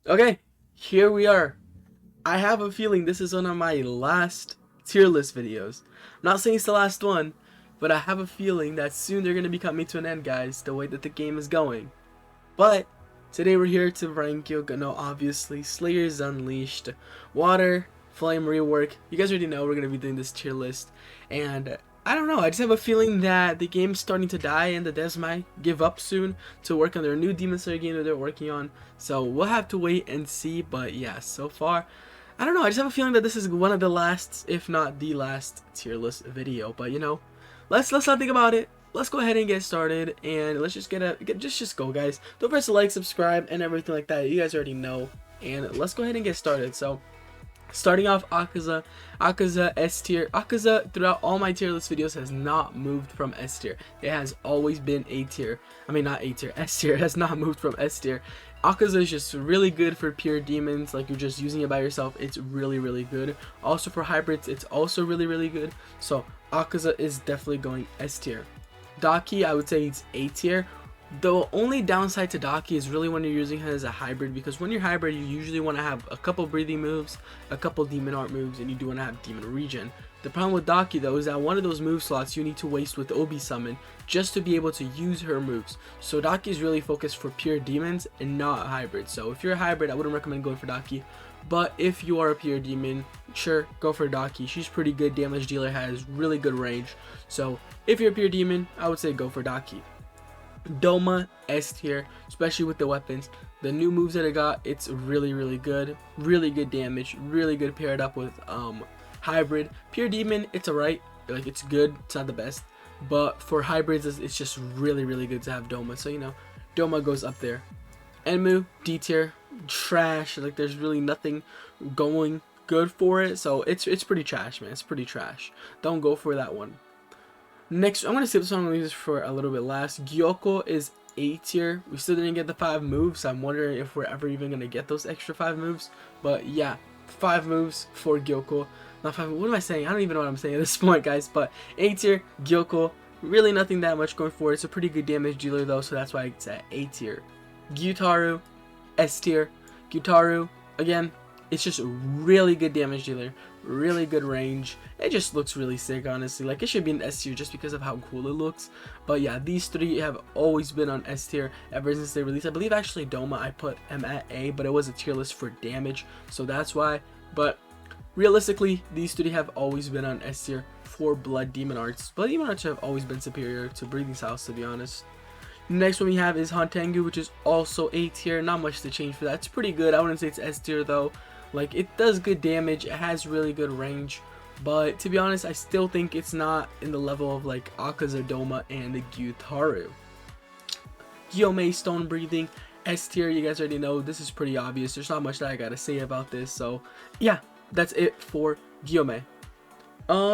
Okay, here we are. I have a feeling this is one of my last tier list videos. I'm not saying it's the last one, but I have a feeling that soon they're going to be coming to an end, guys, the way that the game is going. But today we're here to rank Yokono, obviously. Slayers Unleashed, Water, Flame Rework. You guys already know we're going to be doing this tier list. And I don't know, I just have a feeling that the game's starting to die and the devs might give up soon to work on their new Demon Slayer game that they're working on. So we'll have to wait and see. But yeah, so far, I don't know, I just have a feeling that this is one of the last, if not the last, tier list video. But you know, let's not think about it. Let's go ahead and get started, and let's just just go, guys. Don't forget to like, subscribe, and everything like that. You guys already know. And let's go ahead and get started. So, starting off, Akaza S tier. Akaza throughout all my tier list videos has not moved from S tier. It has always been A tier. I mean, not A tier, S tier. It has not moved from S tier. Akaza is just really good for pure demons, like you're just using it by yourself. It's really good. Also for hybrids, it's also really good. So Akaza is definitely going S tier. Daki, I would say it's A tier. The only downside to Daki is really when you're using it as a hybrid, because when you're hybrid, you usually want to have a couple breathing moves, a couple demon art moves, and you do want to have demon regen. The problem with Daki though is that one of those move slots you need to waste with Obi summon just to be able to use her moves. So Daki is really focused for pure demons and not a hybrid. So if you're a hybrid, I wouldn't recommend going for Daki. But if you are a pure demon, sure, go for Daki. She's pretty good damage dealer, has really good range. So if you're a pure demon, I would say go for Daki. Doma S tier, especially with the weapons. The new moves that I got, it's really good. Really good damage, really good paired up with hybrid. Pure demon, it's alright, like it's good, it's not the best. But for hybrids, it's just really good to have Doma. So you know, Doma goes up there. Enmu, D tier, trash. Like there's really nothing going good for it. So it's pretty trash, man. It's pretty trash. Don't go for that one. Next, I'm gonna skip this one and leave this for a little bit last. Gyoko is A tier. We still didn't get the 5 moves. So I'm wondering if we're ever even gonna get those extra 5 moves. But yeah, 5 moves for Gyoko. Not 5. What am I saying? I don't even know what I'm saying at this point, guys. But A tier, Gyoko. Really nothing that much going for it. It's a pretty good damage dealer though, so that's why it's at A tier. Gyutaru, S tier. Gyutaru, again, it's just a really good damage dealer, really good range. It just looks really sick, honestly. Like it should be an S tier just because of how cool it looks. But yeah, these 3 have always been on S tier ever since they released. I believe actually Doma I put him at A, but it was a tier list for damage, so that's why. But realistically, these 3 have always been on S tier for blood demon arts. Blood demon arts have always been superior to breathing styles, to be honest. Next one we have is Hantengu, which is also A tier. Not much to change for that. It's pretty good. I wouldn't say it's S tier though. Like it does good damage, it has really good range, but to be honest, I still think it's not in the level of like Akaza, Doma, and the Gyutaru. Gyomei, Stone Breathing, S tier. You guys already know this is pretty obvious. There's not much that I gotta say about this. So yeah, that's it for Gyomei.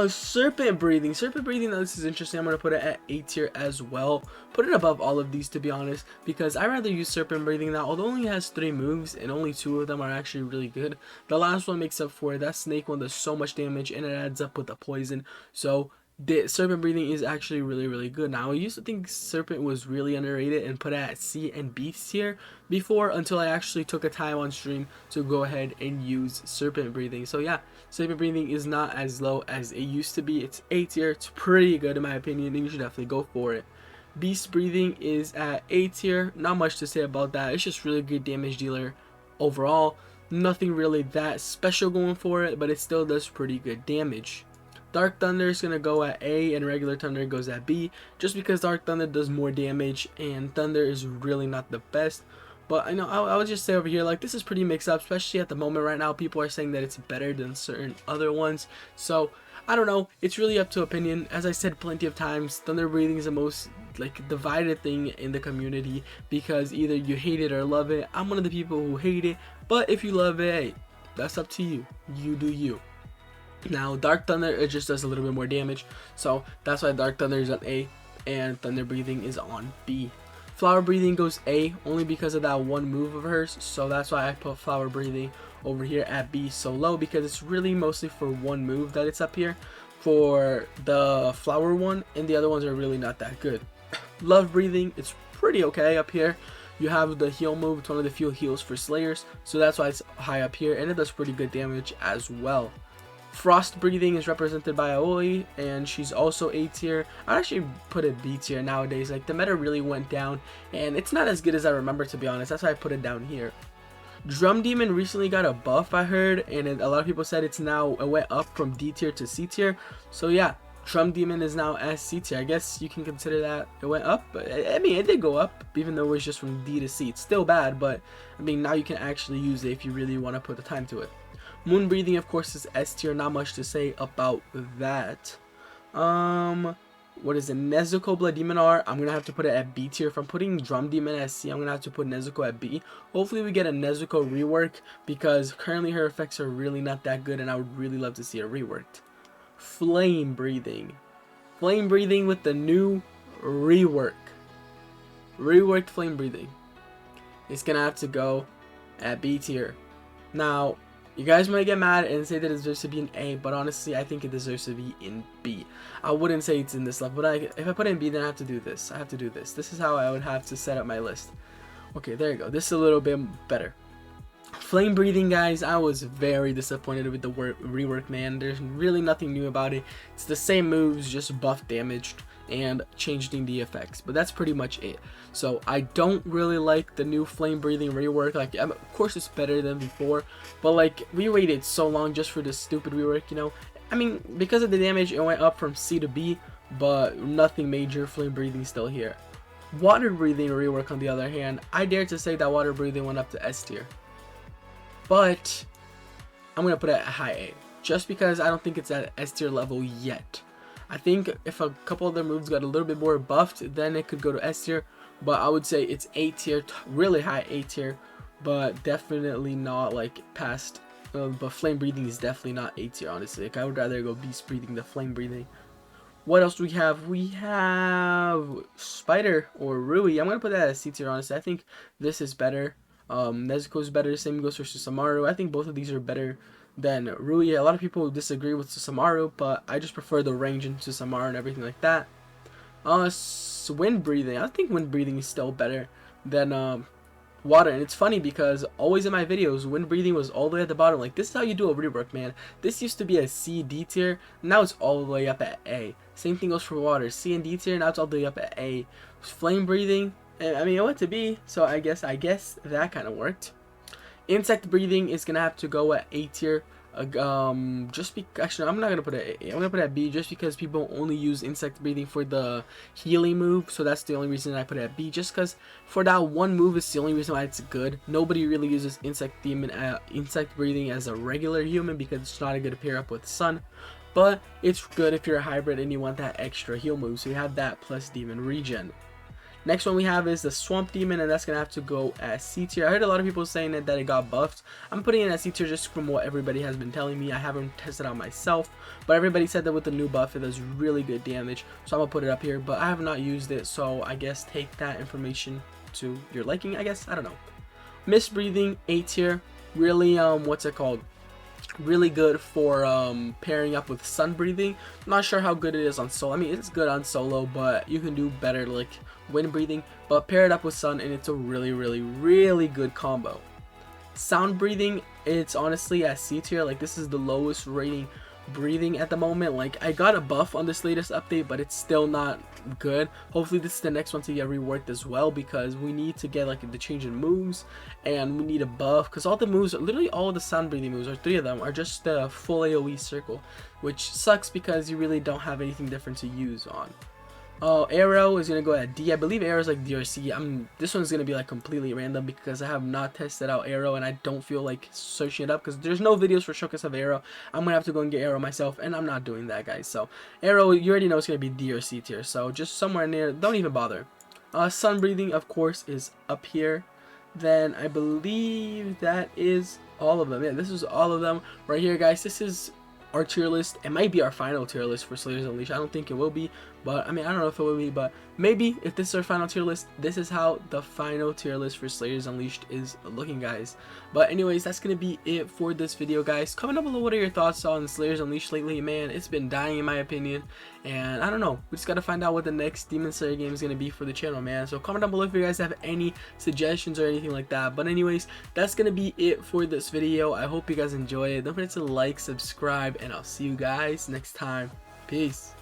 Serpent Breathing. Serpent Breathing, now this is interesting. I'm going to put it at A tier as well. Put it above all of these, to be honest, because I rather use Serpent Breathing now. Although it only has 3 moves and only 2 of them are actually really good. The last one makes up for it. That snake one does so much damage and it adds up with the poison. So the Serpent Breathing is actually really good. Now I used to think Serpent was really underrated and put it at C and B tier before, until I actually took a time on stream to go ahead and use Serpent Breathing. So yeah, Serpent Breathing is not as low as it used to be. It's A tier. It's pretty good in my opinion, and you should definitely go for it. Beast Breathing is at A tier. Not much to say about that. It's just really good damage dealer overall. Nothing really that special going for it, but it still does pretty good damage. Dark Thunder is going to go at A and regular Thunder goes at B, just because Dark Thunder does more damage and Thunder is really not the best. But I know I would just say over here, like, this is pretty mixed up, especially at the moment right now. People are saying that it's better than certain other ones. So I don't know, it's really up to opinion. As I said plenty of times, Thunder Breathing is the most like divided thing in the community, because either you hate it or love it. I'm one of the people who hate it, but if you love it, hey, that's up to you. You do you. Now Dark Thunder, it just does a little bit more damage, so that's why Dark Thunder is on A and Thunder Breathing is on B. Flower Breathing goes A only because of that one move of hers, so that's why I put Flower Breathing over here at B so low, because it's really mostly for one move that it's up here for the flower one, and the other ones are really not that good. Love Breathing, it's pretty okay up here. You have the heal move, it's one of the few heals for Slayers, so that's why it's high up here, and it does pretty good damage as well. Frost breathing is represented by Dioly, and she's also A tier. I'd actually put it B tier nowadays. Like, the meta really went down, and it's not as good as I remember, to be honest. That's why I put it down here. Drum Demon recently got a buff, I heard, and a lot of people said it went up from D tier to C tier. So yeah, Drum Demon is now S C tier. I guess you can consider that it went up, but I mean, it did go up, even though it was just from D to C. It's still bad, but I mean, now you can actually use it if you really want to put the time to it. Moon breathing, of course, is S tier. Not much to say about that. What is it? Nezuko Blood Demon R. I'm gonna have to put it at B tier. If I'm putting Drum Demon at C, I'm gonna have to put Nezuko at B. Hopefully, we get a Nezuko rework, because currently her effects are really not that good, and I would really love to see it reworked. Flame breathing. Flame breathing with the new rework. Reworked flame breathing. It's gonna have to go at B tier. Now, you guys might get mad and say that it deserves to be in A, but honestly, I think it deserves to be in B. I wouldn't say it's in this level, but if I put it in B, then I have to do this. I have to do this. This is how I would have to set up my list. Okay, there you go. This is a little bit better. Flame breathing, guys, I was very disappointed with the rework, man. There's really nothing new about it. It's the same moves, just buff damaged and changing the effects, but that's pretty much it. So I don't really like the new flame breathing rework. Like, of course it's better than before, but like, we waited so long just for this stupid rework, you know. I mean, because of the damage, it went up from C to B, but nothing major. Flame breathing still here. Water breathing rework, on the other hand, I dare to say that water breathing went up to S tier, but I'm gonna put it at high A, just because I don't think it's at S tier level yet. I think if a couple other moves got a little bit more buffed, then it could go to S tier, but I would say it's A tier, really high A tier, but definitely not like past. But flame breathing is definitely not A tier, honestly. Like, I would rather go beast breathing than flame breathing. What else do we have? We have Spider or Rui. I'm gonna put that as C tier, honestly. I think this is better. Nezuko is better. Same goes for Susumaru. I think both of these are better than Rui. A lot of people disagree with Susumaru, but I just prefer the range in Susumaru and everything like that. Wind breathing. I think wind breathing is still better than water, and it's funny because always in my videos, wind breathing was all the way at the bottom. Like, this is how you do a rework, man. This used to be a C, D tier. Now it's all the way up at A. Same thing goes for water. C and D tier. Now it's all the way up at A. Flame breathing. I mean, it went to B, so I guess that kind of worked. Insect breathing is gonna have to go at A tier. Actually, I'm not gonna put it at A. I'm gonna put it at B, just because people only use insect breathing for the healing move. So that's the only reason I put it at B. Just because for that one move is the only reason why it's good. Nobody really uses insect breathing as a regular human, because it's not a good pair up with Sun. But it's good if you're a hybrid and you want that extra heal move. So you have that plus demon regen. Next one we have is the Swamp Demon, and that's going to have to go at C tier. I heard a lot of people saying that it got buffed. I'm putting it at C tier just from what everybody has been telling me. I haven't tested out myself, but everybody said that with the new buff it does really good damage. So I'm going to put it up here, but I have not used it, so I guess take that information to your liking, I guess. I don't know. Mist Breathing, A tier. Really, what's it called? Really good for pairing up with Sun Breathing. I'm not sure how good it is on solo. I mean, it's good on solo, but you can do better like Wind Breathing, but pair it up with Sun and it's a really good combo. Sound Breathing, it's honestly at C tier. Like, this is the lowest rating breathing at the moment. Like, I got a buff on this latest update, but it's still not good. Hopefully this is the next one to get reworked as well, because we need to get like the change in moves, and we need a buff, because all the moves, literally all of the sound breathing moves, or 3 of them, are just the full AoE circle, which sucks because you really don't have anything different to use on. Arrow is gonna go at D. I believe Arrow is like DRC. This one's gonna be like completely random because I have not tested out Arrow and I don't feel like searching it up because there's no videos for showcase of Arrow. I'm gonna have to go and get Arrow myself, and I'm not doing that, guys. So Arrow, you already know it's gonna be D or C tier, so just somewhere near. Don't even bother. Sun Breathing, of course, is up here. Then I believe that is all of them. Yeah, this is all of them right here, guys. This is our tier list. It might be our final tier list for Slayers Unleashed. I don't think it will be, But I mean, I don't know if it will be, but maybe if this is our final tier list, this is how the final tier list for Slayers Unleashed is looking, guys. But anyways, that's gonna be it for this video, guys. Comment down below what are your thoughts on Slayers Unleashed lately. Man, it's been dying in my opinion, and I don't know, we just gotta find out what the next Demon Slayer game is gonna be for the channel, man. So comment down below if you guys have any suggestions or anything like that. But anyways, that's gonna be it for this video. I hope you guys enjoy it. Don't forget to like, subscribe, and I'll see you guys next time. Peace.